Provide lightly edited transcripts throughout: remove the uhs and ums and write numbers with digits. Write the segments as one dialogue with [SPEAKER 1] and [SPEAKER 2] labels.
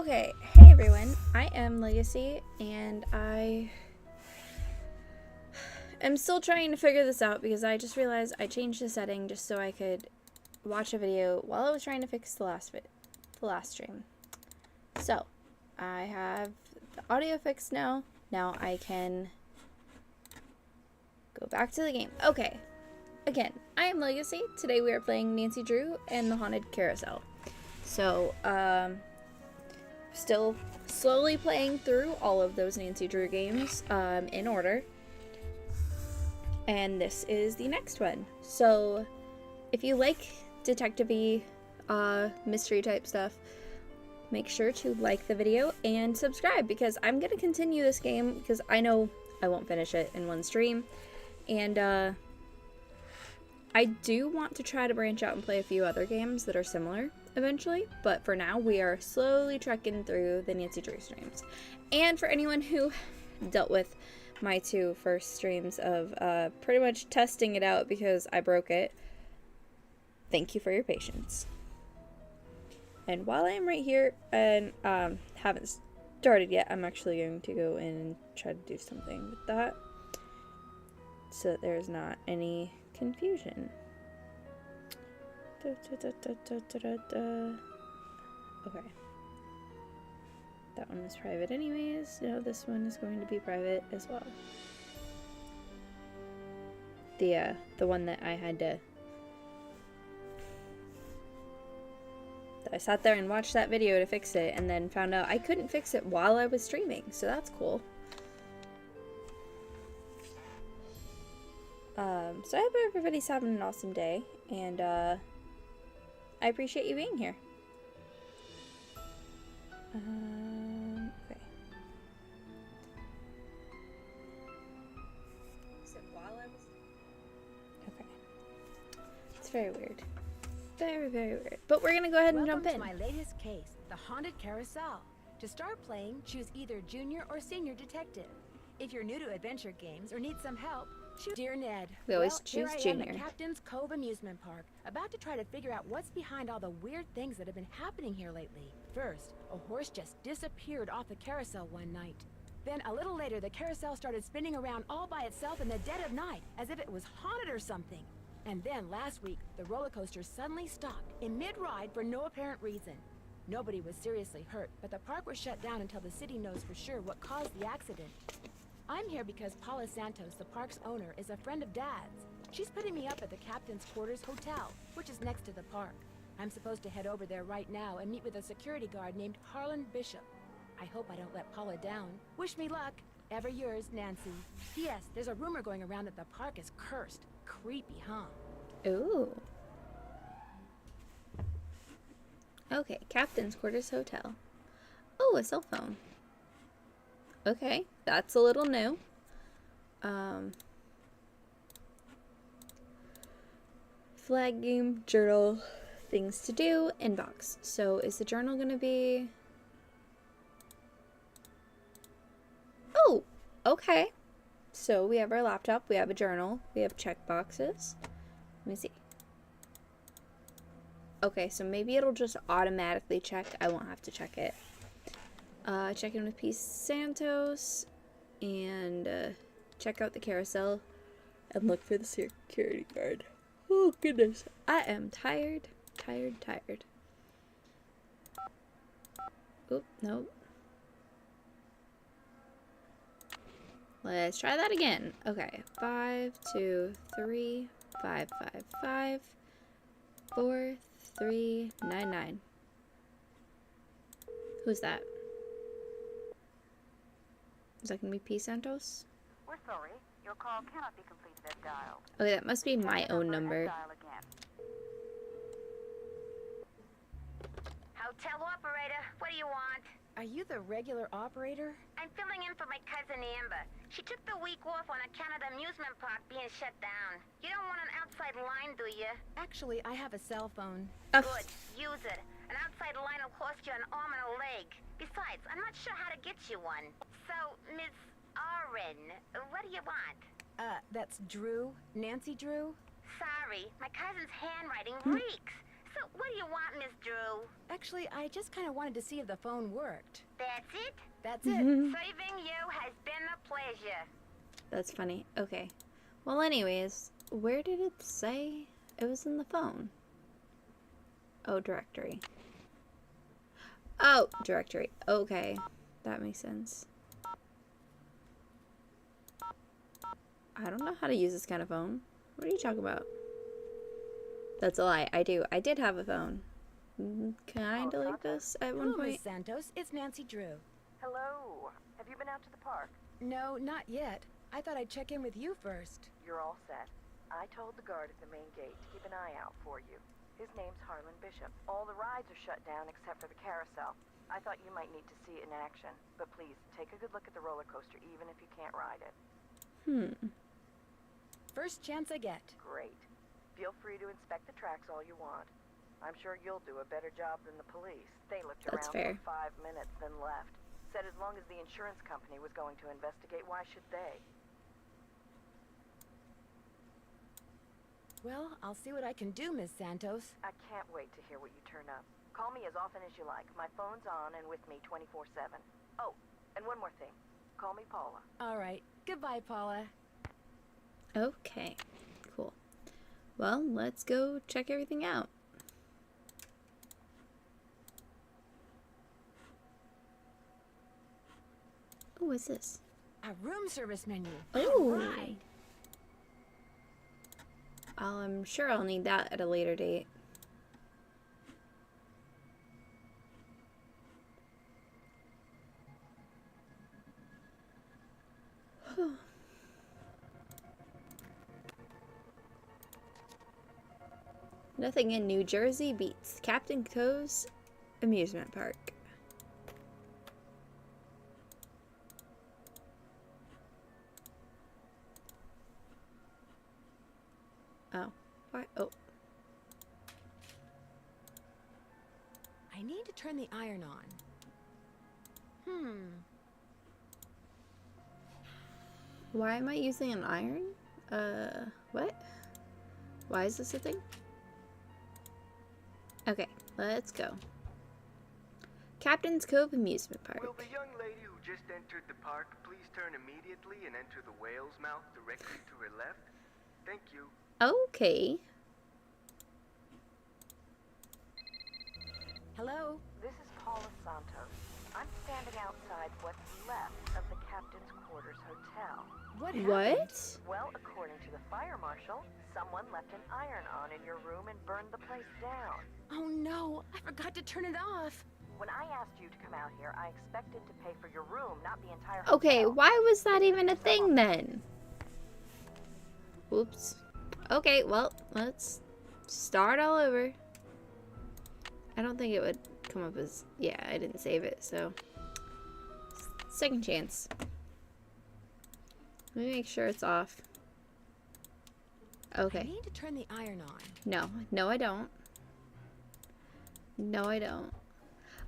[SPEAKER 1] Okay, hey everyone, I am Legacy, and I am still trying to figure this out because I just realized I changed the setting just so I could watch a video while I was trying to fix the last stream. So, I have the audio fixed now. Now I can go back to the game. Okay, again, I am Legacy. Today we are playing Nancy Drew and the Haunted Carousel. So, still slowly playing through all of those Nancy Drew games in order. And this is the next one. So if you like detective-y, mystery type stuff, make sure to like the video and subscribe because I'm going to continue this game because I know I won't finish it in one stream. And I do want to try to branch out and play a few other games that are similar eventually, but for now we are slowly trekking through the Nancy Drew streams. And for anyone who dealt with my two first streams of pretty much testing it out because I broke it, thank you for your patience. And while I'm right here and haven't started yet, I'm actually going to go in and try to do something with that so that there's not any confusion. Okay. That one is private anyways. No, this one is going to be private as well. The one that I had to... I sat there and watched that video to fix it and then found out I couldn't fix it while I was streaming, so that's cool. So I hope everybody's having an awesome day, and I appreciate you being here. Okay. So while I was... Okay. It's very weird. Very, very weird. But we're gonna go ahead and jump in.
[SPEAKER 2] Welcome to my latest case, the Haunted Carousel. To start playing, choose either Junior or Senior Detective. If you're new to adventure games or need some help, Dear Ned,
[SPEAKER 1] we always choose
[SPEAKER 2] here I
[SPEAKER 1] Junior.
[SPEAKER 2] am at Captain's Cove Amusement Park, about to try to figure out what's behind all the weird things that have been happening here lately. First, a horse just disappeared off the carousel one night. Then, a little later, the carousel started spinning around all by itself in the dead of night, as if it was haunted or something. And then, last week, the roller coaster suddenly stopped in mid-ride for no apparent reason. Nobody was seriously hurt, but the park was shut down until the city knows for sure what caused the accident. I'm here because Paula Santos, the park's owner, is a friend of Dad's. She's putting me up at the Captain's Quarters Hotel, which is next to the park. I'm supposed to head over there right now and meet with a security guard named Harlan Bishop. I hope I don't let Paula down. Wish me luck. Ever yours, Nancy. P.S. There's a rumor going around that the park is cursed. Creepy, huh?
[SPEAKER 1] Ooh. Okay, Captain's Quarters Hotel. Oh, a cell phone. Okay, that's a little new. Flag game, journal, things to do, inbox. So is the journal gonna be... Oh, okay. So we have our laptop, we have a journal, we have check boxes. Let me see. Okay, so maybe it'll just automatically check. I won't have to check it. Check in with P. Santos, and check out the carousel, and look for the security guard. Oh goodness, I am tired. Oop, nope. Let's try that again. Okay, 5, 2, 3, 5, 5, 5, 4, 3, 9, 9. Who's that? Is that gonna be P. Santos?
[SPEAKER 3] We're sorry. Your call cannot be completed as dialed.
[SPEAKER 1] Okay, that must be my own number.
[SPEAKER 3] Dial again.
[SPEAKER 4] Hotel operator, what do you want?
[SPEAKER 2] Are you the regular operator?
[SPEAKER 4] I'm filling in for my cousin Amber. She took the week off on account of the amusement park being shut down. You don't want an outside line, do you?
[SPEAKER 2] Actually, I have a cell phone.
[SPEAKER 4] Good, use it. An outside line will cost you an arm and a leg. Besides, I'm not sure how to get you one. So, Miss Oren, what do you want?
[SPEAKER 2] That's Drew? Nancy Drew?
[SPEAKER 4] Sorry, my cousin's handwriting reeks. So, what do you want, Miss Drew?
[SPEAKER 2] Actually, I just kind of wanted to see if the phone worked.
[SPEAKER 4] That's it?
[SPEAKER 2] That's it.
[SPEAKER 4] Saving you has been a pleasure.
[SPEAKER 1] That's funny. Okay. Well, anyways, where did it say it was in the phone? Oh, directory. Oh, directory. Okay. That makes sense. I don't know how to use this kind of phone. What are you talking about? That's a lie. I do. I did have a phone. Can I delete this at one
[SPEAKER 2] Hello, Miss
[SPEAKER 1] point?
[SPEAKER 2] Santos. It's Nancydrew.
[SPEAKER 3] Hello. Have you been out to the park?
[SPEAKER 2] No, not yet. I thought I'd check in with you first.
[SPEAKER 3] You're all set. I told the guard at the main gate to keep an eye out for you. His name's Harlan Bishop. All the rides are shut down except for the carousel. I thought you might need to see it in action, but please, take a good look at the roller coaster even if you can't ride it.
[SPEAKER 2] First chance I get.
[SPEAKER 3] Great. Feel free to inspect the tracks all you want. I'm sure you'll do a better job than the police. They looked
[SPEAKER 1] That's
[SPEAKER 3] around
[SPEAKER 1] fair.
[SPEAKER 3] for 5 minutes, then left. Said as long as the insurance company was going to investigate, why should they?
[SPEAKER 2] Well, I'll see what I can do, Miss Santos.
[SPEAKER 3] I can't wait to hear what you turn up. Call me as often as you like. My phone's on and with me 24/7. Oh, and one more thing. Call me Paula.
[SPEAKER 2] All right. Goodbye, Paula.
[SPEAKER 1] Okay. Cool. Well, let's go check everything out. Oh, what's this?
[SPEAKER 2] A room service menu.
[SPEAKER 1] Oh.
[SPEAKER 2] Right.
[SPEAKER 1] I'm sure I'll need that at a later date. Nothing in New Jersey beats Captain Cove's amusement park. Oh. What? Oh.
[SPEAKER 2] I need to turn the iron on.
[SPEAKER 1] Why am I using an iron? What? Why is this a thing? Okay, let's go. Captain's Cove Amusement Park.
[SPEAKER 5] Will the young lady who just entered the park please turn immediately and enter the whale's mouth directly to her left? Thank you.
[SPEAKER 1] Okay.
[SPEAKER 2] Hello?
[SPEAKER 3] This is Paula Santos. I'm standing outside what's left of the Captain's Quarters Hotel.
[SPEAKER 2] What happened?
[SPEAKER 1] What?
[SPEAKER 3] Well, according to the fire marshal, someone left an iron on in your room and burned the place down.
[SPEAKER 2] Oh no, I forgot to turn it off.
[SPEAKER 3] When I asked you to come out here, I expected to pay for your room, not the entire
[SPEAKER 1] Okay,
[SPEAKER 3] hotel.
[SPEAKER 1] why was that even a thing then? Oops. Okay, well, let's start all over. I don't think it would come up as... Yeah, I didn't save it, so... Second chance. Let me make sure it's off.
[SPEAKER 2] I
[SPEAKER 1] Okay.
[SPEAKER 2] need to turn the iron on.
[SPEAKER 1] No. No, I don't. No, I don't.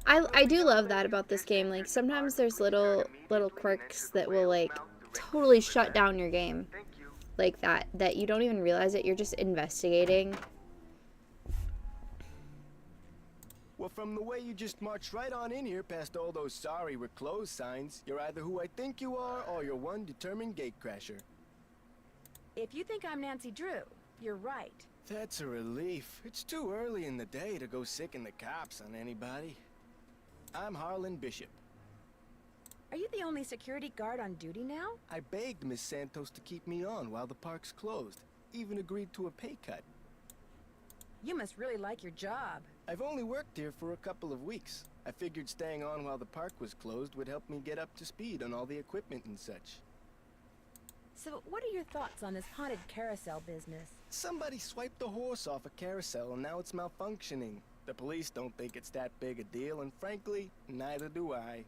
[SPEAKER 1] I do love that about this game. Like, sometimes there's little quirks that will, like, totally shut down your game.
[SPEAKER 5] Thank you.
[SPEAKER 1] Like that you don't even realize it. You're just investigating.
[SPEAKER 6] Well, from the way you just marched right on in here past all those sorry we're closed signs, you're either who I think you are or you're one determined gatecrasher.
[SPEAKER 2] If you think I'm Nancydrew, you're right.
[SPEAKER 6] That's a relief. It's too early in the day to go sicking the cops on anybody. I'm Harlan Bishop.
[SPEAKER 2] Are you the only security guard on duty now?
[SPEAKER 6] I begged Miss Santos to keep me on while the park's closed. Even agreed to a pay cut.
[SPEAKER 2] You must really like your job.
[SPEAKER 6] I've only worked here for a couple of weeks. I figured staying on while the park was closed would help me get up to speed on all the equipment and such.
[SPEAKER 2] So, what are your thoughts on this haunted carousel business?
[SPEAKER 6] Somebody swiped a horse off a carousel and now it's malfunctioning. The police don't think it's that big a deal, and frankly, neither do I.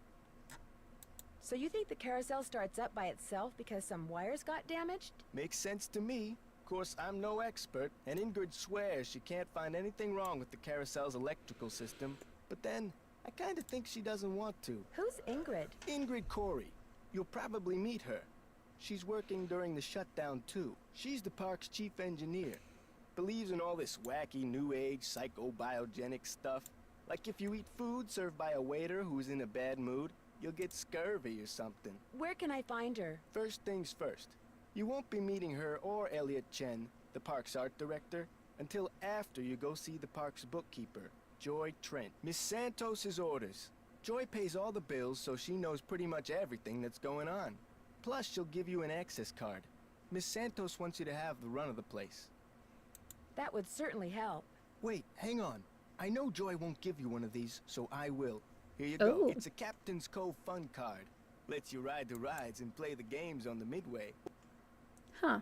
[SPEAKER 2] So you think the carousel starts up by itself because some wires got damaged?
[SPEAKER 6] Makes sense to me. Of course, I'm no expert, and Ingrid swears she can't find anything wrong with the carousel's electrical system. But then, I kinda think she doesn't want to.
[SPEAKER 2] Who's Ingrid?
[SPEAKER 6] Ingrid Corey. You'll probably meet her. She's working during the shutdown, too. She's the park's chief engineer. believes in all this wacky new age psychobiogenic stuff. Like if you eat food served by a waiter who's in a bad mood, you'll get scurvy or something.
[SPEAKER 2] Where can I find her?
[SPEAKER 6] First things first. You won't be meeting her or Elliot Chen, the park's art director, until after you go see the park's bookkeeper, Joy Trent. Miss Santos's orders. Joy pays all the bills, so she knows pretty much everything that's going on. Plus, she'll give you an access card. Miss Santos wants you to have the run of the place.
[SPEAKER 2] That would certainly help.
[SPEAKER 6] Wait, hang on. I know Joy won't give you one of these, so I will. Here you go.
[SPEAKER 1] Ooh.
[SPEAKER 6] It's a Captain's Cove fun card. Lets you ride the rides and play the games on the midway.
[SPEAKER 1] Huh.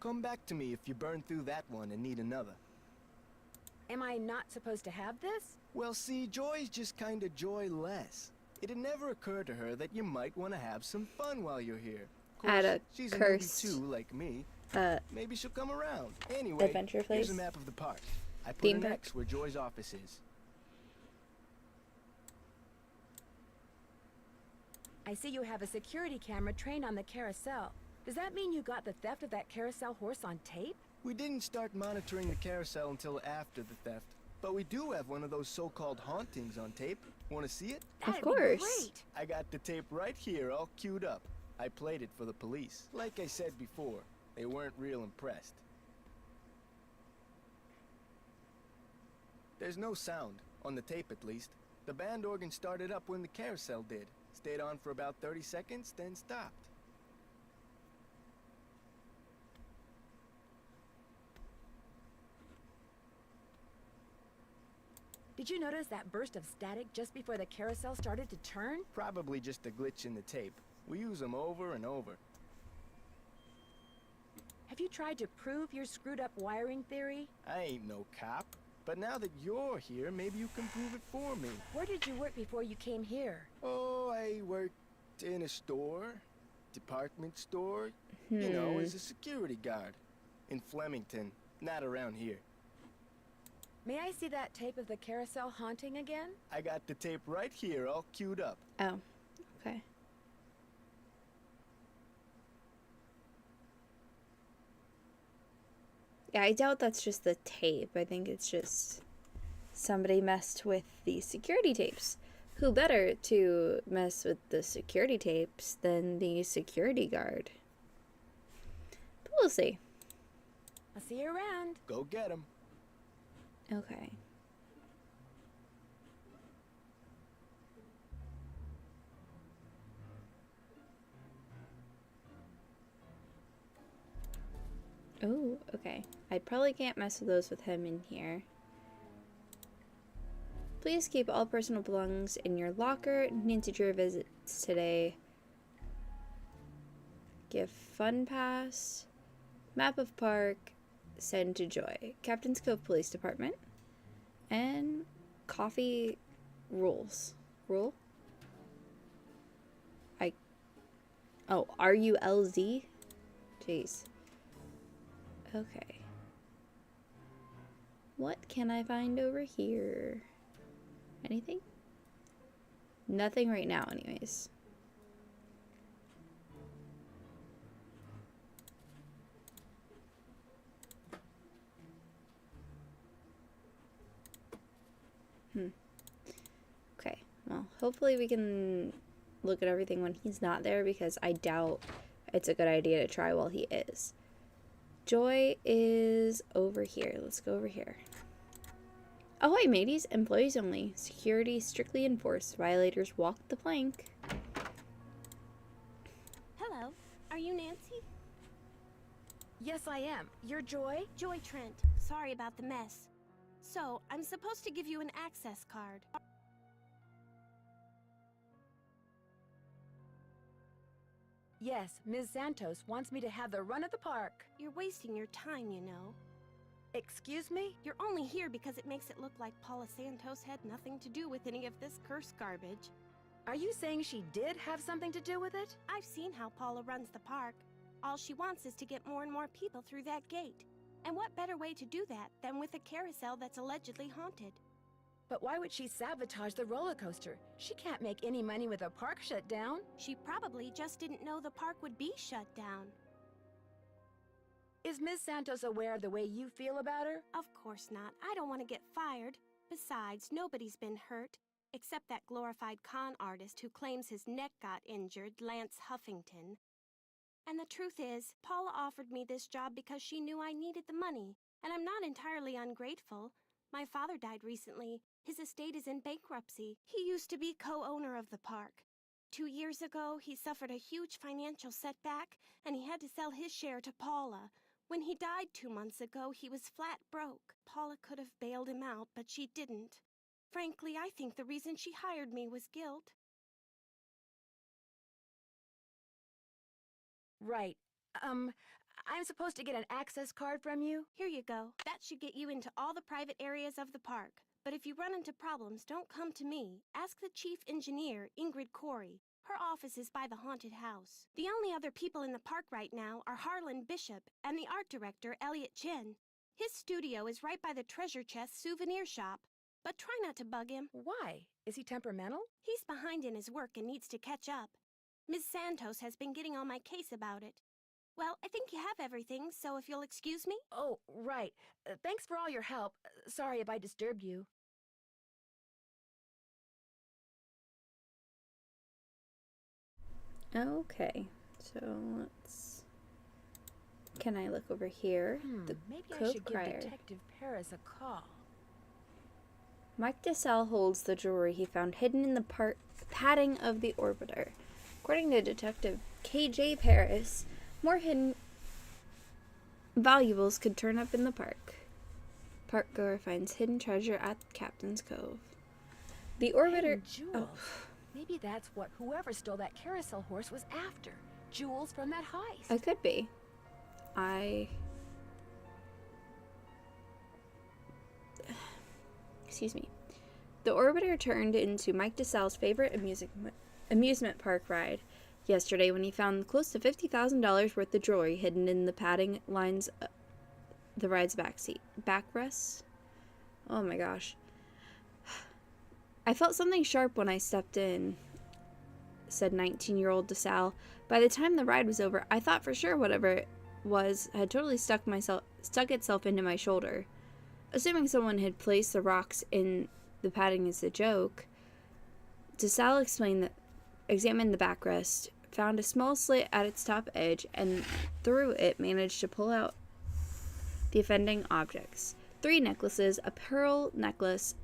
[SPEAKER 6] Come back to me if you burn through that one and need another.
[SPEAKER 2] Am I not supposed to have this?
[SPEAKER 6] Well, see, Joy's just kinda joyless. It had never occurred to her that you might want to have some fun while you're here. Of course,
[SPEAKER 1] At a
[SPEAKER 6] she's a
[SPEAKER 1] cursed,
[SPEAKER 6] newbie too, like me. Maybe she'll come around. Anyway,
[SPEAKER 1] adventure
[SPEAKER 6] here's
[SPEAKER 1] place?
[SPEAKER 6] a map of the park. I put
[SPEAKER 1] Theme
[SPEAKER 6] an
[SPEAKER 1] park?
[SPEAKER 6] X where Joy's office is.
[SPEAKER 2] I see you have a security camera trained on the carousel. Does that mean you got the theft of that carousel horse on tape?
[SPEAKER 6] We didn't start monitoring the carousel until after the theft, but we do have one of those so-called hauntings on tape. Want to see it?
[SPEAKER 2] That'd be
[SPEAKER 1] course.
[SPEAKER 2] great.
[SPEAKER 6] I got the tape right here, all queued up. I played it for the police. Like I said before, they weren't real impressed. There's no sound, on the tape at least. The band organ started up when the carousel did. Stayed on for about 30 seconds, then stopped.
[SPEAKER 2] Did you notice that burst of static just before the carousel started to turn?
[SPEAKER 6] Probably just a glitch in the tape. We use them over and over.
[SPEAKER 2] Have you tried to prove your screwed up wiring theory?
[SPEAKER 6] I ain't no cop, but now that you're here, maybe you can prove it for me.
[SPEAKER 2] Where did you work before you came here?
[SPEAKER 6] Oh, I worked in a store, department store, you know, as a security guard. In Flemington, not around here.
[SPEAKER 2] May I see that tape of the carousel haunting again?
[SPEAKER 6] I got the tape right here, all queued up.
[SPEAKER 1] Oh, okay. Yeah, I doubt that's just the tape. I think it's just somebody messed with the security tapes. Who better to mess with the security tapes than the security guard? But we'll see.
[SPEAKER 2] I'll see you around.
[SPEAKER 6] Go get 'em.
[SPEAKER 1] Okay. Oh, okay. I probably can't mess with those with him in here. Please keep all personal belongings in your locker. Nancy Drew visits today. Give fun pass. Map of park. Send to Joy. Captain's Cove Police Department. And coffee rules. Rule? Oh, RULZ? Jeez. Okay. What can I find over here? Anything? Nothing right now, anyways. Okay, well, hopefully we can look at everything when he's not there, because I doubt it's a good idea to try while he is. Joy is over here. Let's go over here. Oh, hi, mateys. Employees only. Security strictly enforced. Violators walk the plank.
[SPEAKER 7] Hello, are you Nancy?
[SPEAKER 2] Yes, I am. You're Joy?
[SPEAKER 7] Joy Trent. Sorry about the mess. So, I'm supposed to give you an access card.
[SPEAKER 2] Yes, Ms. Santos wants me to have the run of the park.
[SPEAKER 7] You're wasting your time, you know.
[SPEAKER 2] Excuse me?
[SPEAKER 7] You're only here because it makes it look like Paula Santos had nothing to do with any of this cursed garbage.
[SPEAKER 2] Are you saying she did have something to do with it?
[SPEAKER 7] I've seen how Paula runs the park. All she wants is to get more and more people through that gate. And what better way to do that than with a carousel that's allegedly haunted?
[SPEAKER 2] But why would she sabotage the roller coaster? She can't make any money with the park shut down.
[SPEAKER 7] She probably just didn't know the park would be shut down.
[SPEAKER 2] Is Miss Santos aware of the way you feel about her?
[SPEAKER 7] Of course not. I don't want to get fired. Besides, nobody's been hurt, except that glorified con artist who claims his neck got injured, Lance Huffington. And the truth is, Paula offered me this job because she knew I needed the money, and I'm not entirely ungrateful. My father died recently. His estate is in bankruptcy. He used to be co-owner of the park. 2 years ago, he suffered a huge financial setback, and he had to sell his share to Paula. When he died 2 months ago, he was flat broke. Paula could have bailed him out, but she didn't. Frankly, I think the reason she hired me was guilt.
[SPEAKER 2] Right. I'm supposed to get an access card from you?
[SPEAKER 7] Here you go. That should get you into all the private areas of the park. But if you run into problems, don't come to me. Ask the chief engineer, Ingrid Corey. Her office is by the haunted house. The only other people in the park right now are Harlan Bishop and the art director, Elliot Chen. His studio is right by the treasure chest souvenir shop. But try not to bug him.
[SPEAKER 2] Why? Is he temperamental?
[SPEAKER 7] He's behind in his work and needs to catch up. Ms. Santos has been getting on my case about it. Well, I think you have everything, so if you'll excuse me.
[SPEAKER 2] Oh, right. Thanks for all your help. Sorry if I disturbed you.
[SPEAKER 1] Okay, so let's... Can I look over here? The
[SPEAKER 2] Maybe I
[SPEAKER 1] Cove
[SPEAKER 2] should
[SPEAKER 1] Crier.
[SPEAKER 2] give Detective Paris a call.
[SPEAKER 1] Mike DeSalle holds the jewelry he found hidden in the padding of the orbiter. According to Detective KJ Paris, more hidden valuables could turn up in the park. Parkgoer finds hidden treasure at Captain's Cove. The orbiter...
[SPEAKER 2] Hidden jewels. Maybe that's what whoever stole that carousel horse was after. Jewels from that heist.
[SPEAKER 1] I could be. Excuse me. The orbiter turned into Mike DeSalle's favorite amusement park ride yesterday when he found close to $50,000 worth of jewelry hidden in the padding lines the ride's backrest. Oh my gosh. I felt something sharp when I stepped in, said 19-year-old DeSalle. By the time the ride was over, I thought for sure whatever it was had totally stuck itself into my shoulder. Assuming someone had placed the rocks in the padding as a joke, DeSalle examined the backrest, found a small slit at its top edge, and through it managed to pull out the offending objects. 3 necklaces, a pearl necklace,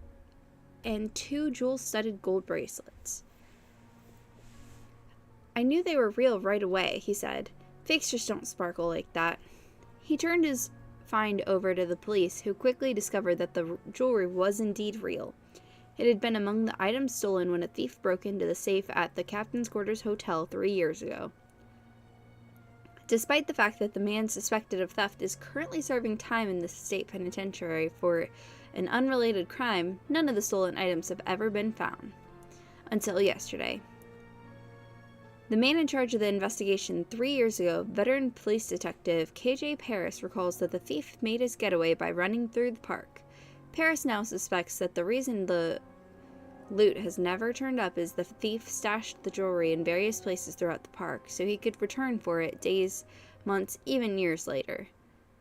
[SPEAKER 1] and 2 jewel-studded gold bracelets. I knew they were real right away, he said. Fakes just don't sparkle like that. He turned his find over to the police, who quickly discovered that the jewelry was indeed real. It had been among the items stolen when a thief broke into the safe at the Captain's Quarters Hotel 3 years ago. Despite the fact that the man suspected of theft is currently serving time in the state penitentiary for an unrelated crime, none of the stolen items have ever been found. Until yesterday. The man in charge of the investigation 3 years ago, veteran police detective KJ Paris, recalls that the thief made his getaway by running through the park. Paris now suspects that the reason the loot has never turned up is the thief stashed the jewelry in various places throughout the park, so he could return for it days, months, even years later.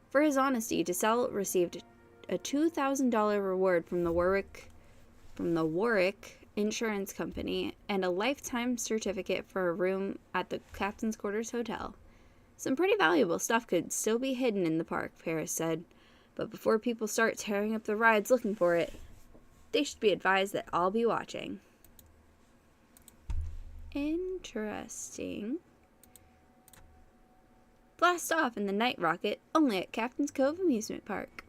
[SPEAKER 1] For his honesty, DeSalle received a $2,000 reward from the Warwick Insurance Company and a lifetime certificate for a room at the Captain's Quarters Hotel. Some pretty valuable stuff could still be hidden in the park, Paris said, but before people start tearing up the rides looking for it, they should be advised that I'll be watching. Interesting. Blast off in the night rocket, only at Captain's Cove Amusement Park.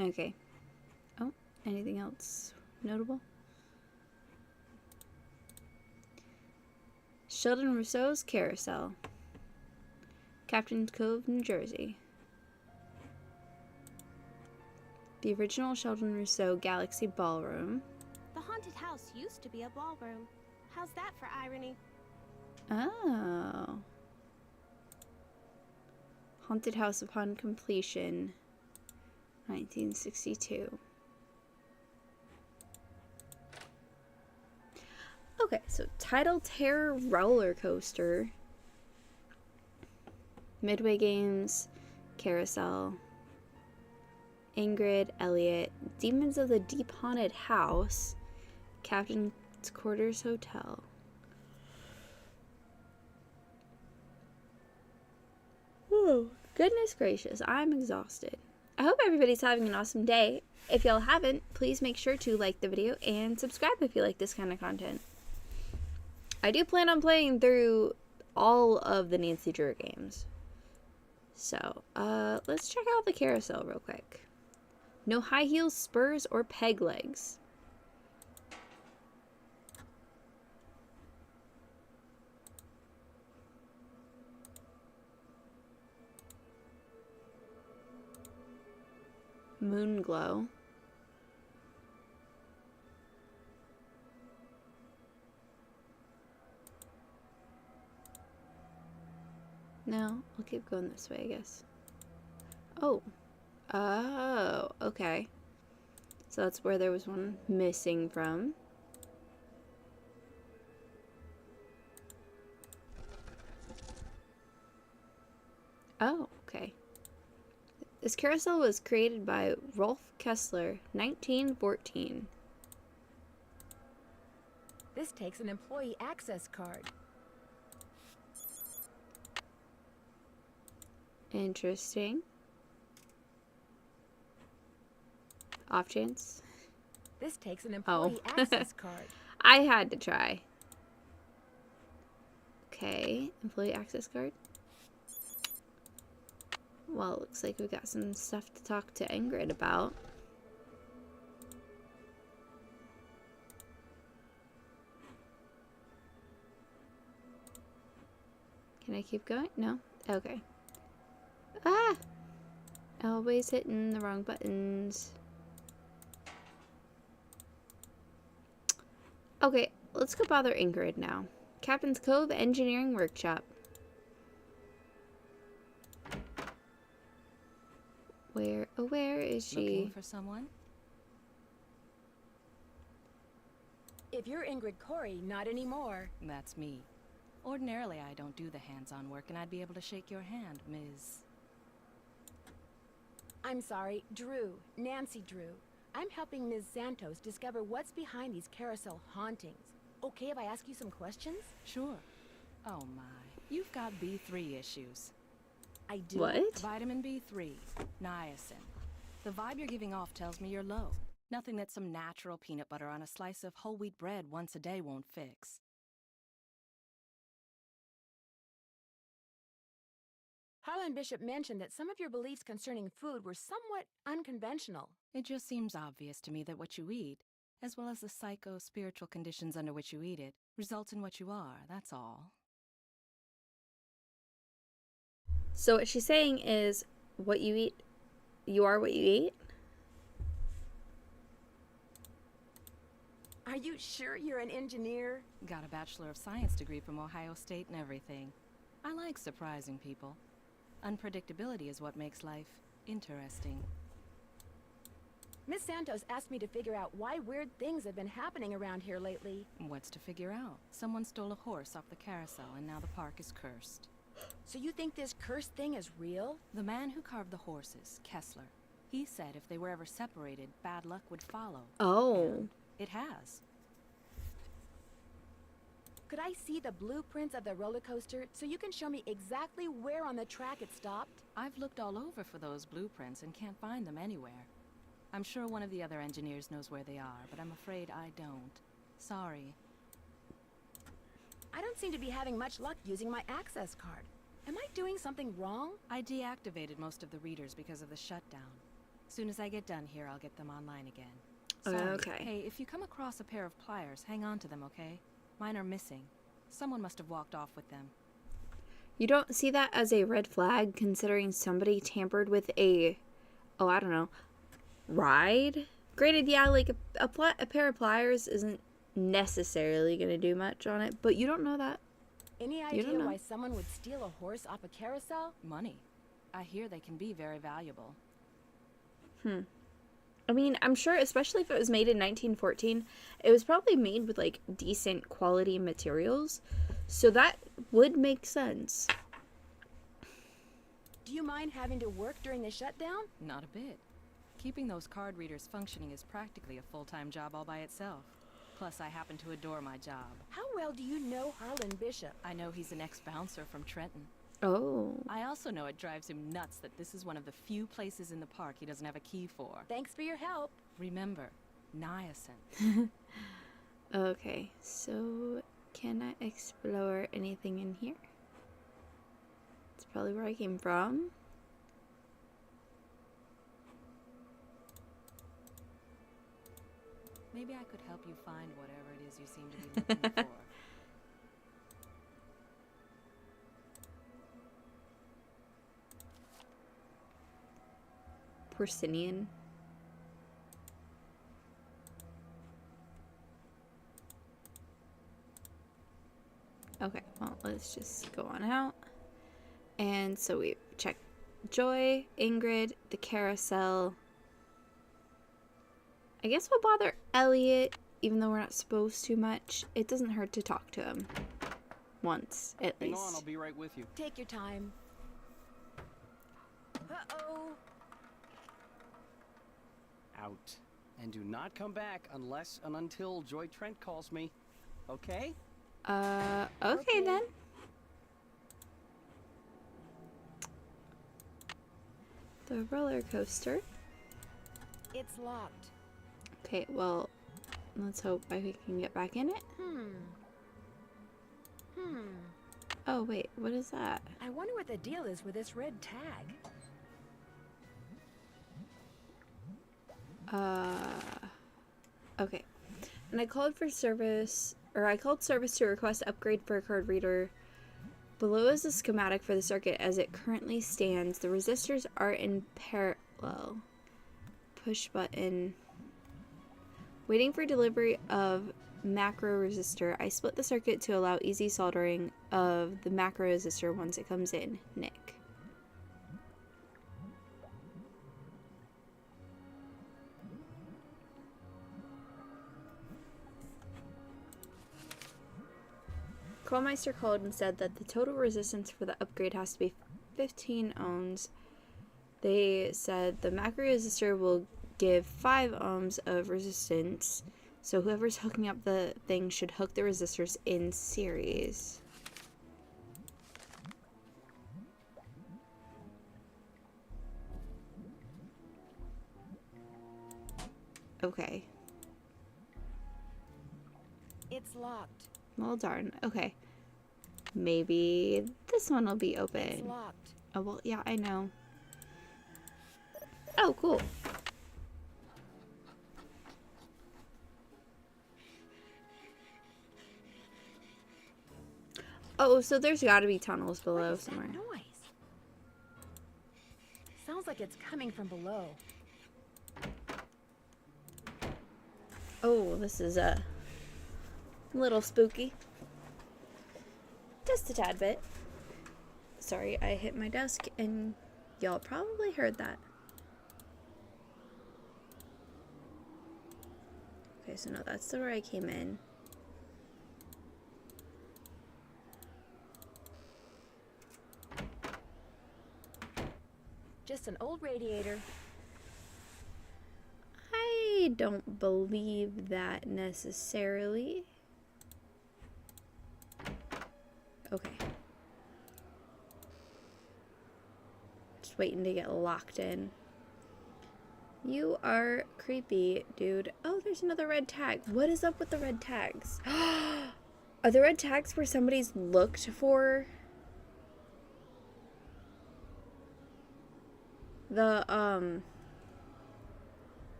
[SPEAKER 1] Okay. Oh, anything else notable? Sheldon Rousseau's Carousel. Captain's Cove, New Jersey. The original Sheldon Rousseau Galaxy Ballroom.
[SPEAKER 7] The haunted house used to be a ballroom. How's that for irony?
[SPEAKER 1] Oh. Haunted house upon completion. 1962. Okay, so Tidal Terror Roller Coaster. Midway Games, Carousel, Ingrid, Elliot, Demons of the Deep Haunted House, Captain's Quarters Hotel. Whoa, goodness gracious, I'm exhausted. I hope everybody's having an awesome day. If y'all haven't, please make sure to like the video and subscribe if you like this kind of content. I do plan on playing through all of the Nancy Drew games. So, let's check out the carousel real quick. No high heels, spurs, or peg legs. Moon glow. No, I'll keep going this way, I guess. Oh. Oh, okay. So that's where there was one missing from. Oh, okay. This carousel was created by Rolf Kessler, 1914.
[SPEAKER 2] This takes an employee access card.
[SPEAKER 1] Interesting. Off chance.
[SPEAKER 2] This takes an employee access card.
[SPEAKER 1] I had to try. Okay, employee access card. Well, it looks like we've got some stuff to talk to Ingrid about. Can I keep going? No? Okay. Ah! Always hitting the wrong buttons. Okay, let's go bother Ingrid now. Captain's Cove Engineering Workshop. Where is she?
[SPEAKER 8] Looking for someone?
[SPEAKER 2] If you're Ingrid Corey, not anymore.
[SPEAKER 8] That's me. Ordinarily, I don't do the hands-on work, and I'd be able to shake your hand, Ms.
[SPEAKER 2] I'm sorry, Drew. Nancy Drew. I'm helping Ms. Santos discover what's behind these carousel hauntings. Okay if I ask you some questions?
[SPEAKER 8] Sure. Oh my. You've got B3 issues.
[SPEAKER 2] I do.
[SPEAKER 1] What?
[SPEAKER 8] Vitamin B3. Niacin. The vibe you're giving off tells me you're low. Nothing that some natural peanut butter on a slice of whole wheat bread once a day won't fix.
[SPEAKER 2] Harlan Bishop mentioned that some of your beliefs concerning food were somewhat unconventional.
[SPEAKER 8] It just seems obvious to me that what you eat, as well as the psycho-spiritual conditions under which you eat it, results in what you are, that's all.
[SPEAKER 1] So what she's saying is, what you eat, you are what you eat?
[SPEAKER 2] Are you sure you're an engineer?
[SPEAKER 8] Got a Bachelor of Science degree from Ohio State and everything. I like surprising people. Unpredictability is what makes life interesting.
[SPEAKER 2] Miss Santos asked me to figure out why weird things have been happening around here lately.
[SPEAKER 8] What's to figure out? Someone stole a horse off the carousel and now the park is cursed.
[SPEAKER 2] So you think this cursed thing is real?
[SPEAKER 8] The man who carved the horses, Kessler, he said if they were ever separated, bad luck would follow.
[SPEAKER 1] Oh.
[SPEAKER 8] And it has.
[SPEAKER 2] Could I see the blueprints of the roller coaster so you can show me exactly where on the track it stopped?
[SPEAKER 8] I've looked all over for those blueprints and can't find them anywhere. I'm sure one of the other engineers knows where they are, but I'm afraid I don't. Sorry.
[SPEAKER 2] I don't seem to be having much luck using my access card. Am I doing something wrong?
[SPEAKER 8] I deactivated most of the readers because of the shutdown. Soon as I get done here, I'll get them online again. Sorry.
[SPEAKER 1] Okay.
[SPEAKER 8] Hey, if you come across a pair of pliers, hang on to them, okay? Mine are missing. Someone must have walked off with them.
[SPEAKER 1] You don't see that as a red flag considering somebody tampered with a, oh, I don't know, ride? Granted, yeah, like a pair of pliers isn't necessarily going to do much on it, but you don't know that.
[SPEAKER 2] Any idea why someone would steal a horse off a carousel?
[SPEAKER 8] Money. I hear they can be very valuable.
[SPEAKER 1] I mean, I'm sure, especially if it was made in 1914, it was probably made with, like, decent quality materials. So that would make sense.
[SPEAKER 2] Do you mind having to work during the shutdown?
[SPEAKER 8] Not a bit. Keeping those card readers functioning is practically a full-time job all by itself. Plus, I happen to adore my job.
[SPEAKER 2] How well do you know Harlan Bishop?
[SPEAKER 8] I know he's an ex-bouncer from Trenton.
[SPEAKER 1] Oh.
[SPEAKER 8] I also know it drives him nuts that this is one of the few places in the park he doesn't have a key for.
[SPEAKER 2] Thanks for your help.
[SPEAKER 8] Remember, niacin.
[SPEAKER 1] Okay, so can I explore anything in here? It's probably where I came from.
[SPEAKER 8] Maybe I could help you find whatever it is you seem to be looking for.
[SPEAKER 1] Porcinian. Okay, well, let's just go on out. And so we checked Joy, Ingrid, the Carousel. I guess we'll bother Elliot, even though we're not supposed to much. It doesn't hurt to talk to him. Once, at least.
[SPEAKER 9] Hang on, I'll be right with you.
[SPEAKER 2] Take your time. Uh-oh.
[SPEAKER 9] Out. And do not come back unless and until Joy Trent calls me. Okay?
[SPEAKER 1] Okay then. The roller coaster.
[SPEAKER 2] It's locked.
[SPEAKER 1] Okay, well, let's hope I can get back in it. Oh, wait, what is that?
[SPEAKER 2] I wonder what the deal is with this red tag.
[SPEAKER 1] Okay. And I called service to request upgrade for a card reader. Below is the schematic for the circuit as it currently stands. The resistors are in parallel. Push button. Waiting for delivery of macro resistor. I split the circuit to allow easy soldering of the macro resistor once it comes in. Nick. Quellmeister called and said that the total resistance for the upgrade has to be 15 ohms. They said the macro resistor will give 5 ohms of resistance, so whoever's hooking up the thing should hook the resistors in series. Okay.
[SPEAKER 2] It's locked.
[SPEAKER 1] Well, darn. Okay. Maybe this one will be open.
[SPEAKER 2] It's locked.
[SPEAKER 1] Oh, well, yeah, I know. Oh, cool. Oh, so there's got to be tunnels below
[SPEAKER 2] What is
[SPEAKER 1] somewhere.
[SPEAKER 2] that noise? Sounds like it's coming from below.
[SPEAKER 1] Oh, this is a little spooky. Just a tad bit. Sorry, I hit my desk and y'all probably heard that. Okay, so no, that's the where I came in.
[SPEAKER 2] Just an old radiator.
[SPEAKER 1] I don't believe that necessarily. Okay. Just waiting to get locked in. You are creepy, dude. Oh, there's another red tag. What is up with the red tags? Are the red tags where somebody's looked for the,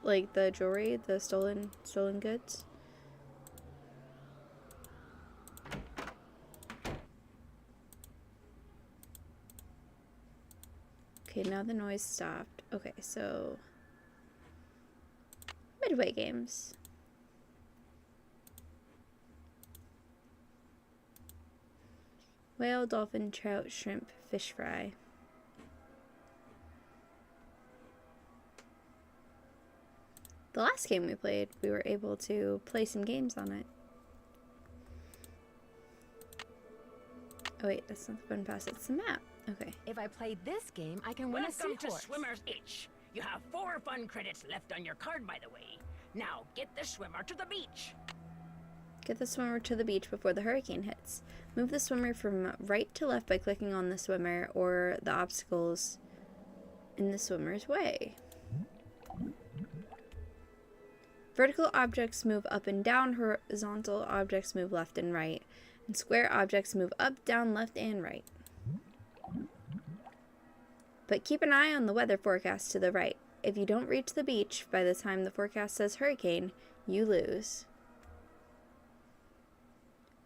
[SPEAKER 1] like the jewelry, the stolen goods? Okay, now the noise stopped. Okay, so Midway Games. Whale, dolphin, trout, shrimp, fish fry. The last game we played, we were able to play some games on it. Oh wait, that's not the button pass, it's the map. Okay.
[SPEAKER 2] If I play this game, I can win a
[SPEAKER 10] Welcome to
[SPEAKER 2] seahorse.
[SPEAKER 10] Swimmer's Itch. You have 4 fun credits left on your card, by the way. Now, get the swimmer to the beach.
[SPEAKER 1] Get the swimmer to the beach before the hurricane hits. Move the swimmer from right to left by clicking on the swimmer or the obstacles in the swimmer's way. Vertical objects move up and down, horizontal objects move left and right, and square objects move up, down, left, and right. But keep an eye on the weather forecast to the right. If you don't reach the beach by the time the forecast says hurricane, you lose.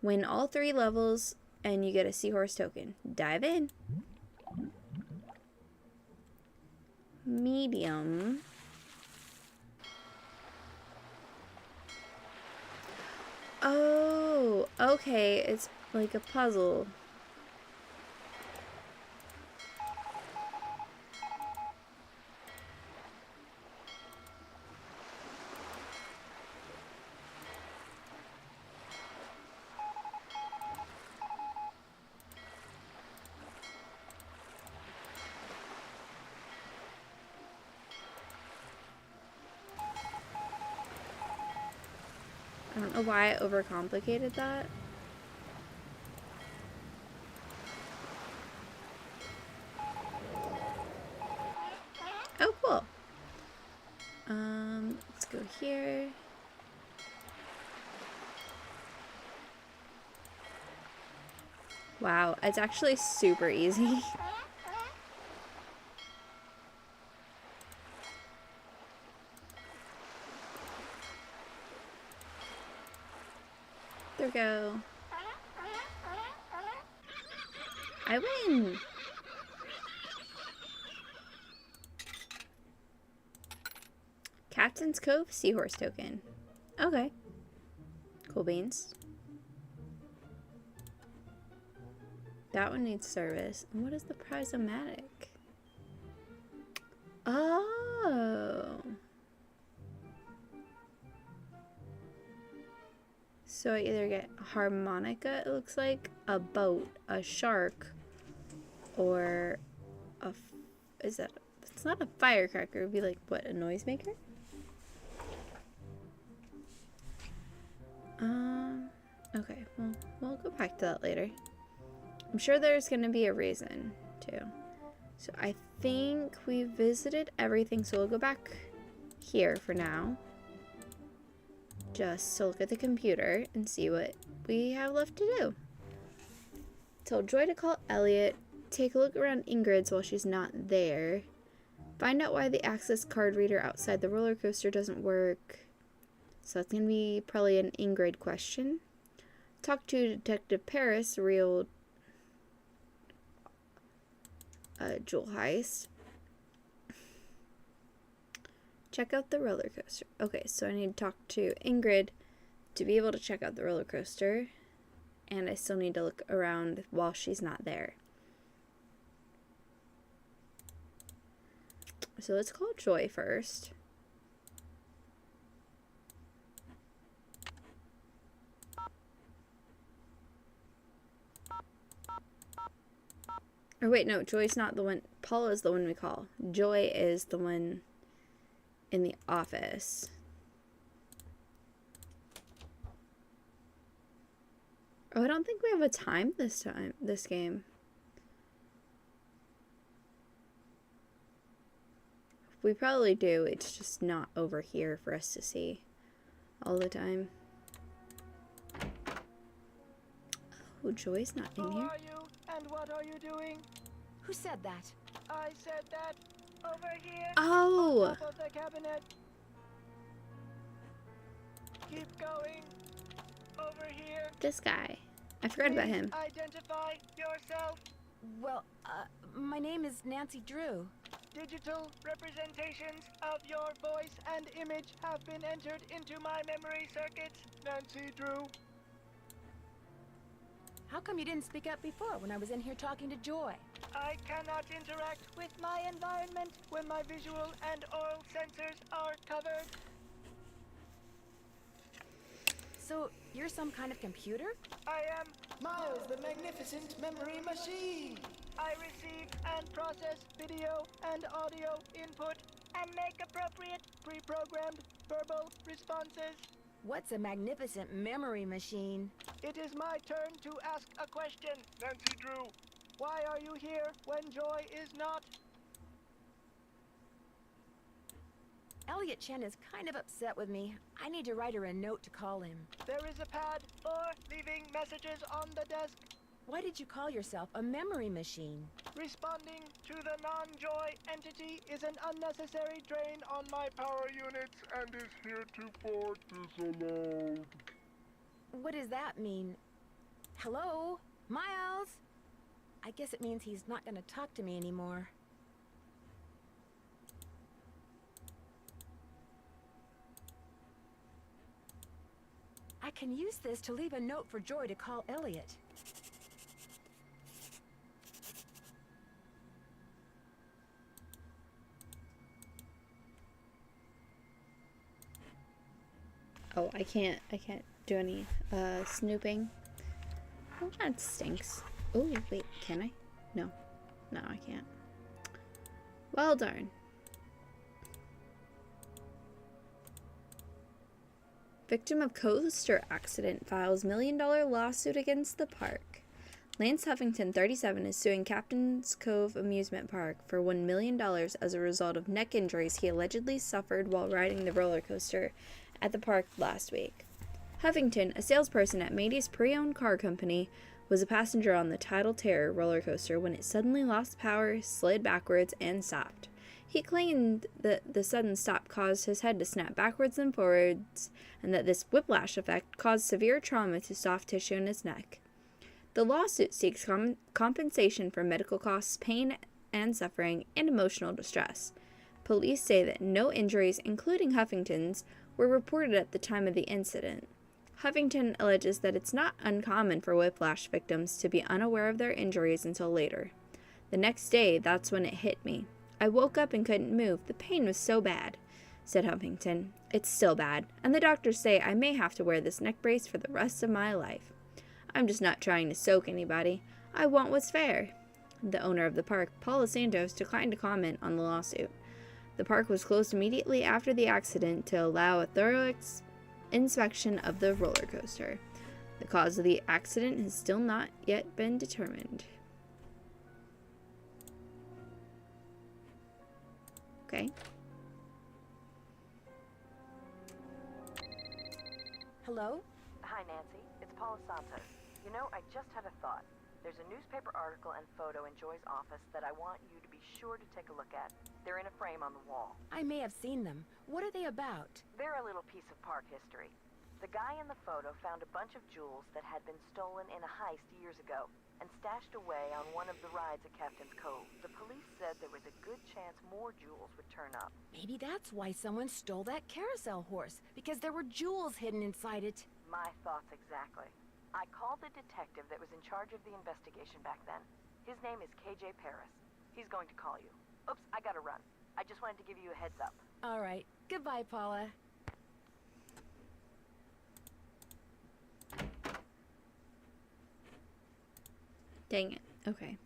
[SPEAKER 1] Win all 3 levels and you get a seahorse token. Dive in. Medium. Oh, okay. It's like a puzzle. I don't know why I overcomplicated that. Oh, cool. Let's go here. Wow, it's actually super easy. There we go. I win! Captain's Cove Seahorse Token. Okay. Cool beans. That one needs service. And what is the prize-o-matic? Oh! So I either get a harmonica, it looks like, a boat, a shark, or a... is that... it's not a firecracker, it would be like, what, a noisemaker? Okay, well, we'll go back to that later. I'm sure there's gonna be a reason, too. So I think we visited everything, so we'll go back here for now. Just to look at the computer and see what we have left to do. Tell Joy to call Elliot. Take a look around Ingrid's while she's not there. Find out why the access card reader outside the roller coaster doesn't work. So that's going to be probably an Ingrid question. Talk to Detective Paris, real jewel heist. Check out the roller coaster. Okay, so I need to talk to Ingrid to be able to check out the roller coaster. And I still need to look around while she's not there. So let's call Joy first. Or wait, no, Joy's not the one. Paula's the one we call. Joy is the one in the office. Oh, I don't think we have a time this game. We probably do, it's just not over here for us to see all the time. Oh, Joy's not in here.
[SPEAKER 6] Who are you and what are you doing?
[SPEAKER 2] Who said that?
[SPEAKER 6] I said that over here.
[SPEAKER 1] Oh!
[SPEAKER 6] On top of the cabinet. Keep going. Over here.
[SPEAKER 1] This guy. I forgot about him.
[SPEAKER 6] Identify yourself.
[SPEAKER 2] Well, my name is Nancy Drew.
[SPEAKER 6] Digital representations of your voice and image have been entered into my memory circuits. Nancy Drew.
[SPEAKER 2] How come you didn't speak up before when I was in here talking to Joy?
[SPEAKER 6] I cannot interact with my environment when my visual and oral sensors are covered.
[SPEAKER 2] So, You're some kind of computer?
[SPEAKER 11] I am Miles, the magnificent memory machine. I receive and process video and audio input and make appropriate pre-programmed verbal responses.
[SPEAKER 2] What's a magnificent memory machine?
[SPEAKER 11] It is my turn to ask a question. Nancydrew, why are you here when Joy is not?
[SPEAKER 2] Elliot Chen is kind of upset with me. I need to write her a note to call him.
[SPEAKER 11] There is a pad for leaving messages on the desk.
[SPEAKER 2] Why did you call yourself a memory machine?
[SPEAKER 11] Responding to the non-Joy entity is an unnecessary drain on my power units and is heretofore disallowed.
[SPEAKER 2] What does that mean? Hello? Miles? I guess it means he's not going to talk to me anymore. I can use this to leave a note for Joy to call Elliot.
[SPEAKER 1] Oh, I can't do any snooping. Oh, that stinks. Oh, wait, can I? No, I can't. Well, darn. Victim of coaster accident files $1 million lawsuit against the park. Lance Huffington, 37, is suing Captain's Cove Amusement Park for $1 million as a result of neck injuries he allegedly suffered while riding the roller coaster at the park last week. Huffington, a salesperson at Matey's pre-owned car company, was a passenger on the Tidal Terror roller coaster when it suddenly lost power, slid backwards, and stopped. He claimed that the sudden stop caused his head to snap backwards and forwards, and that this whiplash effect caused severe trauma to soft tissue in his neck. The lawsuit seeks compensation for medical costs, pain and suffering, and emotional distress. Police say that no injuries, including Huffington's, were reported at the time of the incident. Huffington alleges that it's not uncommon for whiplash victims to be unaware of their injuries until later. The next day, that's when it hit me. I woke up and couldn't move. The pain was so bad, said Huffington. It's still bad, and the doctors say I may have to wear this neck brace for the rest of my life. I'm just not trying to soak anybody. I want what's fair. The owner of the park, Paula Santos, declined to comment on the lawsuit. The park was closed immediately after the accident to allow a thorough inspection of the roller coaster. The cause of the accident has still not yet been determined. Okay.
[SPEAKER 2] Hello?
[SPEAKER 3] Hi, Nancy. It's Paula Santos. You know, I just had a thought. There's a newspaper article and photo in Joy's office that I want you to be sure to take a look at. They're in a frame on the wall.
[SPEAKER 2] I may have seen them. What are they about?
[SPEAKER 3] They're a little piece of park history. The guy in the photo found a bunch of jewels that had been stolen in a heist years ago and stashed away on one of the rides at Captain's Cove. The police said there was a good chance more jewels would turn up.
[SPEAKER 2] Maybe that's why someone stole that carousel horse, because there were jewels hidden inside it.
[SPEAKER 3] My thoughts exactly. I called the detective that was in charge of the investigation back then. His name is KJ Paris. He's going to call you. Oops, I gotta run. I just wanted to give you a heads up.
[SPEAKER 2] All right. Goodbye, Paula.
[SPEAKER 1] Dang it. Okay.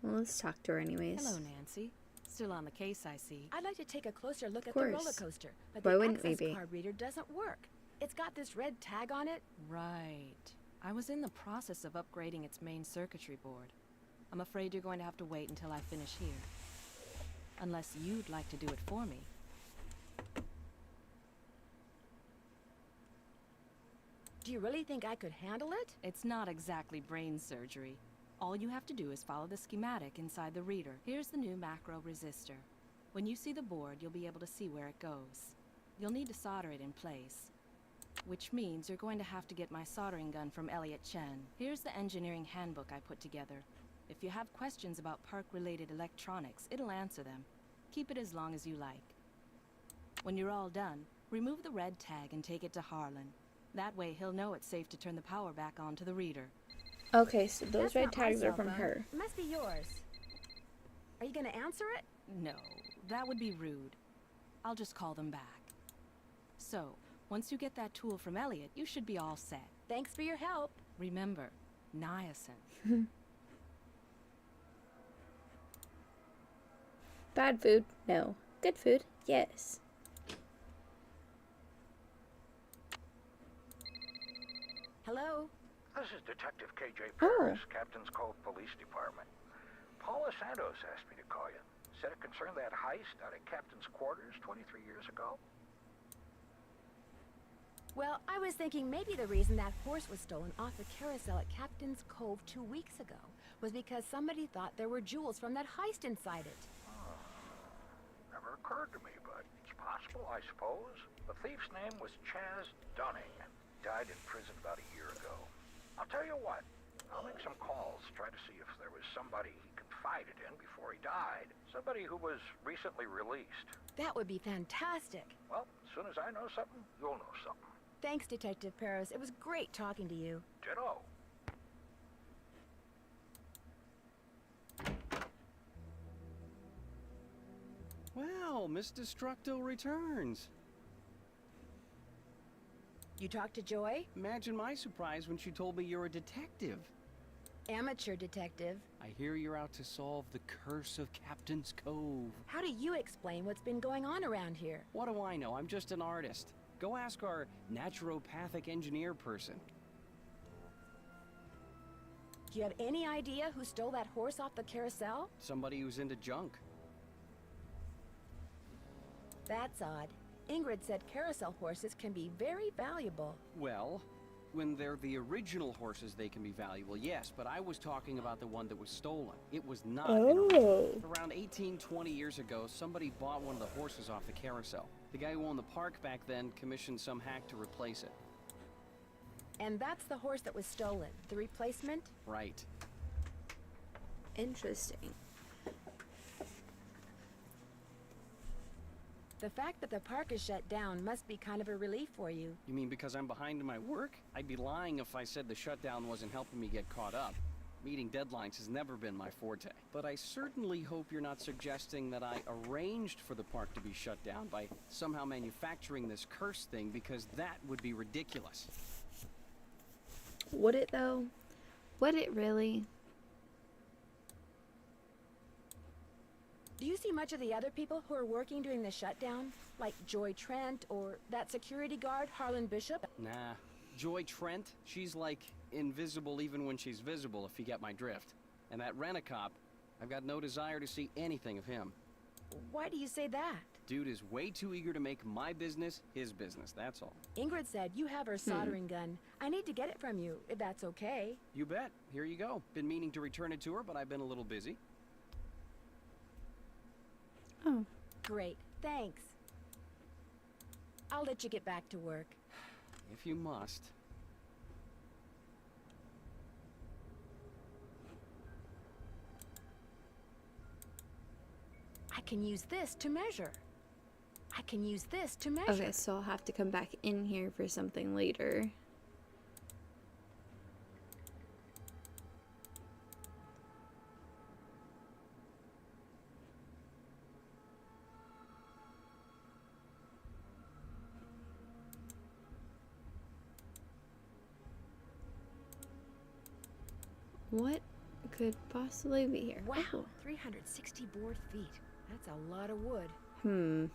[SPEAKER 1] Well, let's talk to her anyways.
[SPEAKER 8] Hello, Nancy. Still on the case, I see.
[SPEAKER 2] I'd like to take a closer look at the roller coaster, but
[SPEAKER 1] Why
[SPEAKER 2] the
[SPEAKER 1] wouldn't we
[SPEAKER 2] access
[SPEAKER 1] be?
[SPEAKER 2] card reader doesn't work. It's got this red tag on it.
[SPEAKER 8] Right. I was in the process of upgrading its main circuitry board. I'm afraid you're going to have to wait until I finish here. Unless you'd like to do it for me.
[SPEAKER 2] Do you really think I could handle it?
[SPEAKER 8] It's not exactly brain surgery. All you have to do is follow the schematic inside the reader. Here's the new macro resistor. When you see the board, you'll be able to see where it goes. You'll need to solder it in place. Which means you're going to have to get my soldering gun from Elliot Chen. Here's the engineering handbook I put together. If you have questions about park-related electronics, it'll answer them. Keep it as long as you like. When you're all done, remove the red tag and take it to Harlan. That way he'll know it's safe to turn the power back on to the reader.
[SPEAKER 1] Okay, so those
[SPEAKER 2] That's
[SPEAKER 1] red
[SPEAKER 2] not my
[SPEAKER 1] tags are
[SPEAKER 2] cell
[SPEAKER 1] from
[SPEAKER 2] phone.
[SPEAKER 1] her.
[SPEAKER 2] It must be yours. Are you gonna answer it?
[SPEAKER 8] No, that would be rude. I'll just call them back. So, Once you get that tool from Elliot, you should be all set.
[SPEAKER 2] Thanks for your help.
[SPEAKER 8] Remember, niacin.
[SPEAKER 1] Bad food? No. Good food? Yes.
[SPEAKER 2] Hello?
[SPEAKER 12] This is Detective KJ Paris, Captain's Cove Police Department. Paula Santos asked me to call you. Said it concerned that heist out at Captain's quarters 23 years ago.
[SPEAKER 2] Well, I was thinking maybe the reason that horse was stolen off the carousel at Captain's Cove 2 weeks ago was because somebody thought there were jewels from that heist inside it.
[SPEAKER 12] Never occurred to me, but it's possible, I suppose. The thief's name was Chaz Dunning. Died in prison about a year ago. I'll tell you what, I'll make some calls, try to see if there was somebody he confided in before he died. Somebody who was recently released.
[SPEAKER 2] That would be fantastic.
[SPEAKER 12] Well, as soon as I know something, you'll know something.
[SPEAKER 2] Thanks, Detective Paris. It was great talking to you.
[SPEAKER 12] Ditto.
[SPEAKER 9] Well, Miss Destructo returns.
[SPEAKER 2] You talked to Joy?
[SPEAKER 9] Imagine my surprise when she told me you're a detective.
[SPEAKER 2] Amateur detective.
[SPEAKER 9] I hear you're out to solve the curse of Captain's Cove.
[SPEAKER 2] How do you explain what's been going on around here?
[SPEAKER 9] What do I know? I'm just an artist. Go ask our naturopathic engineer person.
[SPEAKER 2] Do you have any idea who stole that horse off the carousel?
[SPEAKER 9] Somebody who's into junk.
[SPEAKER 2] That's odd. Ingrid said carousel horses can be very valuable.
[SPEAKER 9] Well, when they're the original horses, they can be valuable, yes, but I was talking about the one that was stolen. It was not. Around 18-20 years ago, somebody bought one of the horses off the carousel. The guy who owned the park back then commissioned some hack to replace it.
[SPEAKER 2] And that's the horse that was stolen. The replacement?
[SPEAKER 9] Right.
[SPEAKER 1] Interesting.
[SPEAKER 2] The fact that the park is shut down must be kind of a relief for you.
[SPEAKER 9] You mean because I'm behind in my work? I'd be lying if I said the shutdown wasn't helping me get caught up. Meeting deadlines has never been my forte. But I certainly hope you're not suggesting that I arranged for the park to be shut down by somehow manufacturing this curse thing, because that would be ridiculous.
[SPEAKER 1] Would it though? Would it really?
[SPEAKER 2] Do you see much of the other people who are working during the shutdown? Like Joy Trent or that security guard, Harlan Bishop?
[SPEAKER 9] Nah. Joy Trent, she's like invisible even when she's visible, if you get my drift. And that rent-a-cop, I've got no desire to see anything of him.
[SPEAKER 2] Why do you say that?
[SPEAKER 9] Dude is way too eager to make my business his business, that's all.
[SPEAKER 2] Ingrid said you have her soldering gun. I need to get it from you, if that's okay.
[SPEAKER 9] You bet. Here you go. Been meaning to return it to her, but I've been a little busy.
[SPEAKER 1] Oh.
[SPEAKER 2] Great. Thanks. I'll let you get back to work.
[SPEAKER 9] If you must.
[SPEAKER 2] I can use this to measure. I can use this to measure.
[SPEAKER 1] Okay, so I'll have to come back in here for something later. What could possibly be here?
[SPEAKER 2] Wow,
[SPEAKER 1] Oh.
[SPEAKER 2] 360 board feet. That's a lot of wood.
[SPEAKER 1] Okay.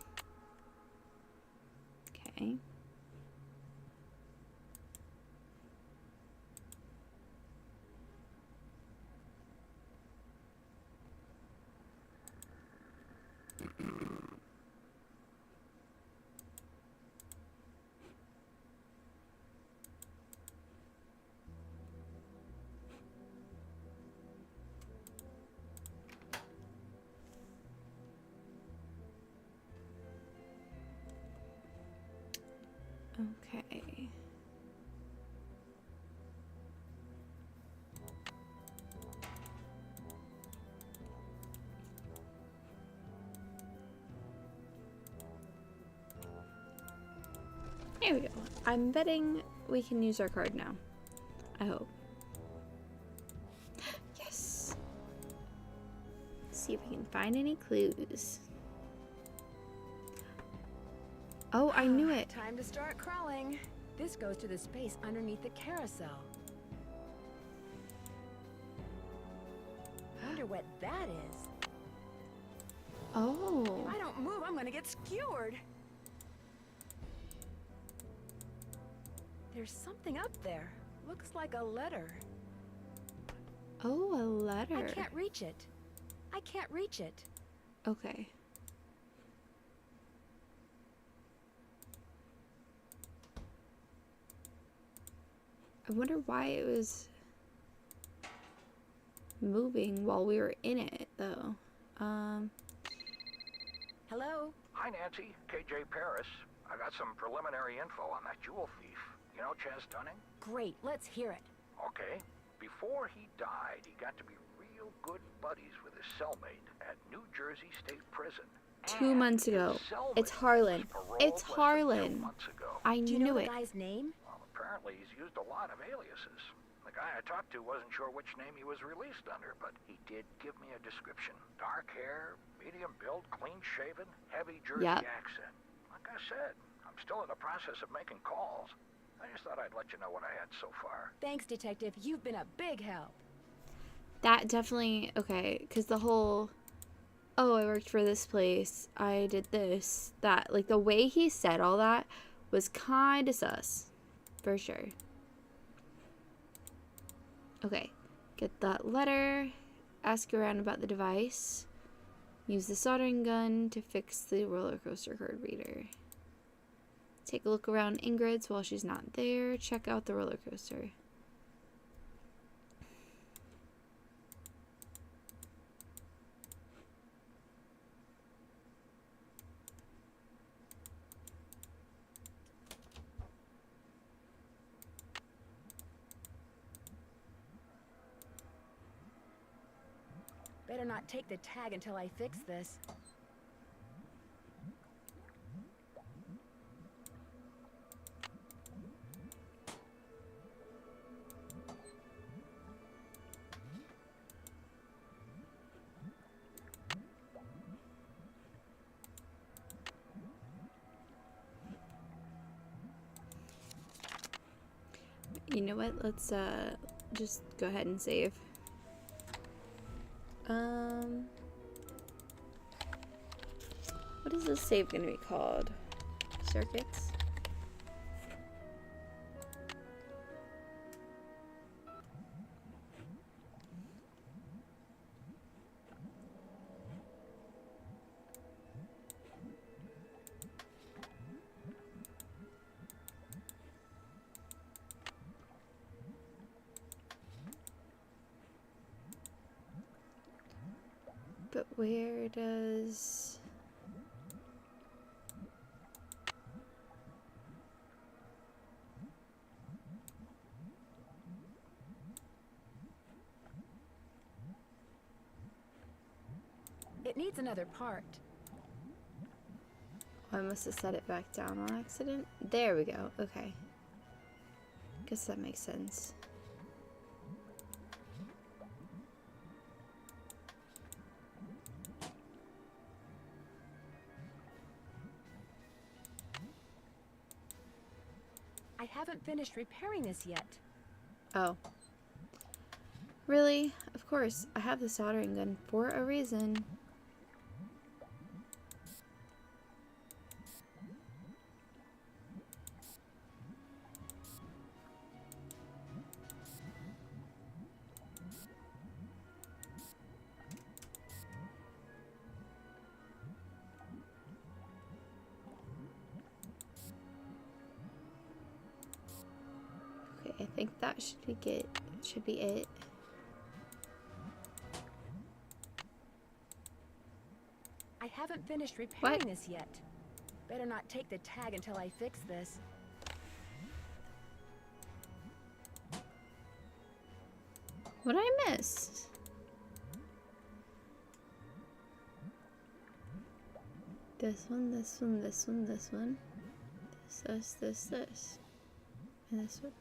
[SPEAKER 1] Okay. Here we go. I'm betting we can use our card now. I hope. Yes! Let's see if we can find any clues. Oh, I knew it.
[SPEAKER 2] Time to start crawling. This goes to the space underneath the carousel. Wonder what that is.
[SPEAKER 1] Oh.
[SPEAKER 2] If I don't move, I'm gonna get skewered. There's something up there. Looks like a letter.
[SPEAKER 1] Oh, a letter.
[SPEAKER 2] I can't reach it. I can't reach it.
[SPEAKER 1] Okay. I wonder why it was moving while we were in it, though.
[SPEAKER 2] Hello?
[SPEAKER 12] Hi, Nancy. KJ Paris. I got some preliminary info on that jewel thief. You know Chaz Dunning?
[SPEAKER 2] Great, let's hear it.
[SPEAKER 12] Okay. Before he died, he got to be real good buddies with his cellmate at New Jersey State Prison.
[SPEAKER 1] 2 months ago. It's Harlan. It's Harlan. I
[SPEAKER 2] Do you
[SPEAKER 1] knew
[SPEAKER 2] know
[SPEAKER 1] it.
[SPEAKER 2] the guy's name?
[SPEAKER 12] Well, apparently he's used a lot of aliases. The guy I talked to wasn't sure which name he was released under, but he did give me a description. Dark hair, medium build, clean shaven, heavy Jersey accent. Like I said, I'm still in the process of making calls. I just thought I'd let you know what I had so far.
[SPEAKER 2] Thanks, Detective. You've been a big help.
[SPEAKER 1] That definitely, okay, because the whole, oh, I worked for this place, I did this, that, like, the way he said all that was kind of sus, for sure. Okay, get that letter, ask around about the device, use the soldering gun to fix the roller coaster card reader. Take a look around Ingrid's while she's not there, check out the roller coaster.
[SPEAKER 2] Better not take the tag until I fix this.
[SPEAKER 1] You know what? Let's just go ahead and save. What is this save gonna be called? Circuits? But where does...
[SPEAKER 2] It needs another part.
[SPEAKER 1] Oh, I must have set it back down on accident. There we go. Okay. Guess that makes sense.
[SPEAKER 2] I haven't finished repairing this yet.
[SPEAKER 1] Oh. Really? Of course. I have the soldering gun for a reason. Okay, I think that should be it.
[SPEAKER 2] I haven't finished repairing this yet. Better not take the tag until I fix this.
[SPEAKER 1] What I missed? This one, this one, this one, this one. This. And this one.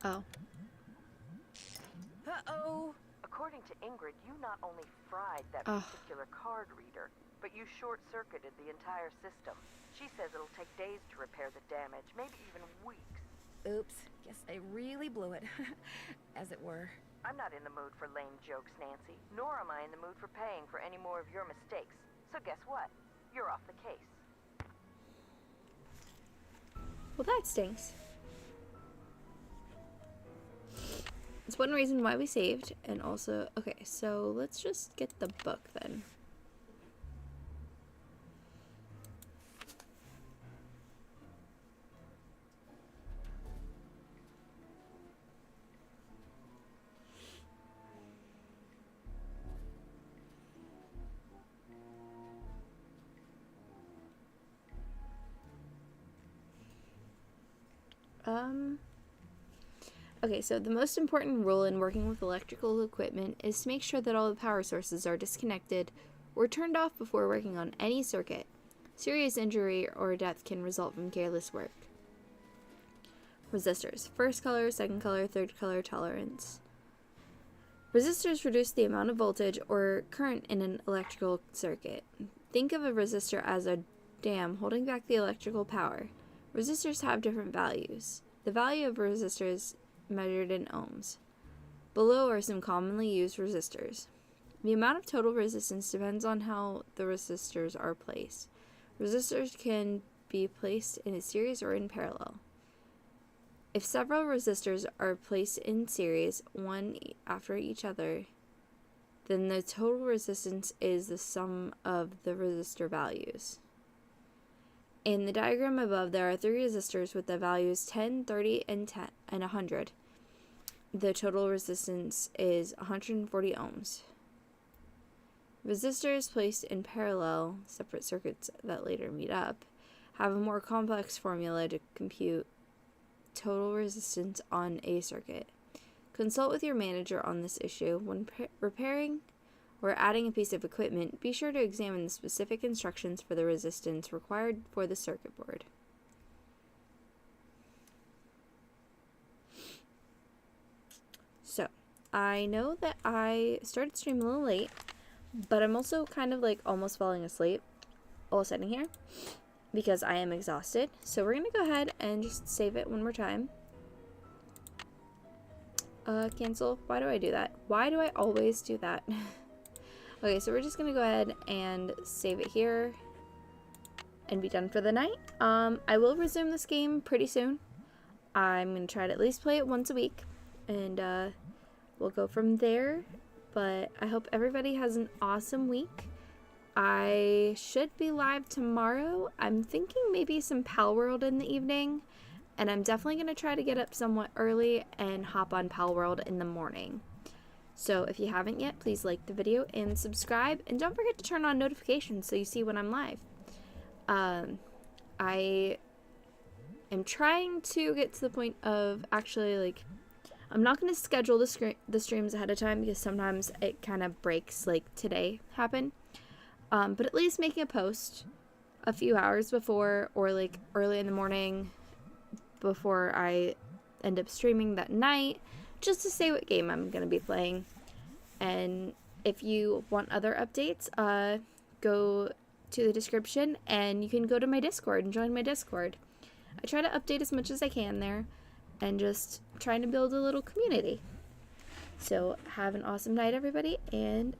[SPEAKER 1] Oh.
[SPEAKER 2] Uh-oh!
[SPEAKER 3] According to Ingrid, you not only fried that particular card reader, but you short-circuited the entire system. She says it'll take days to repair the damage, maybe even weeks.
[SPEAKER 2] Oops, guess I really blew it, as it were.
[SPEAKER 3] I'm not in the mood for lame jokes, Nancy, nor am I in the mood for paying for any more of your mistakes. So guess what? You're off the case.
[SPEAKER 1] Well, that stinks. It's one reason why we saved, and also, okay, so let's just get the book then. Okay, so the most important rule in working with electrical equipment is to make sure that all the power sources are disconnected or turned off before working on any circuit. Serious injury or death can result from careless work. Resistors. First color, second color, third color tolerance. Resistors reduce the amount of voltage or current in an electrical circuit. Think of a resistor as a dam holding back the electrical power. Resistors have different values. The value of resistors measured in ohms. Below are some commonly used resistors. The amount of total resistance depends on how the resistors are placed. Resistors can be placed in a series or in parallel. If several resistors are placed in series, one after each other, then the total resistance is the sum of the resistor values. In the diagram above, there are 3 resistors with the values 10, 30, and 100. The total resistance is 140 ohms. Resistors placed in parallel, separate circuits that later meet up, have a more complex formula to compute total resistance on a circuit. Consult with your manager on this issue. When repairing or adding a piece of equipment, be sure to examine the specific instructions for the resistance required for the circuit board. So, I know that I started streaming a little late, but I'm also kind of like almost falling asleep while sitting here because I am exhausted. So we're going to go ahead and just save it one more time. Cancel. Why do I do that? Why do I always do that? Okay, so we're just going to go ahead and save it here and be done for the night. I will resume this game pretty soon. I'm going to try to at least play it once a week, and we'll go from there. But I hope everybody has an awesome week. I should be live tomorrow. I'm thinking maybe some Pal World in the evening, and I'm definitely going to try to get up somewhat early and hop on Pal World in the morning. So if you haven't yet, please like the video and subscribe, and don't forget to turn on notifications so you see when I'm live. I am trying to get to the point of actually, like, I'm not going to schedule the streams ahead of time because sometimes it kind of breaks, like today happened. But at least making a post a few hours before, or like early in the morning before I end up streaming that night, just to say what game I'm going to be playing. And if you want other updates, go to the description and you can go to my Discord and join my Discord. I try to update as much as I can there and just trying to build a little community. So have an awesome night, everybody, and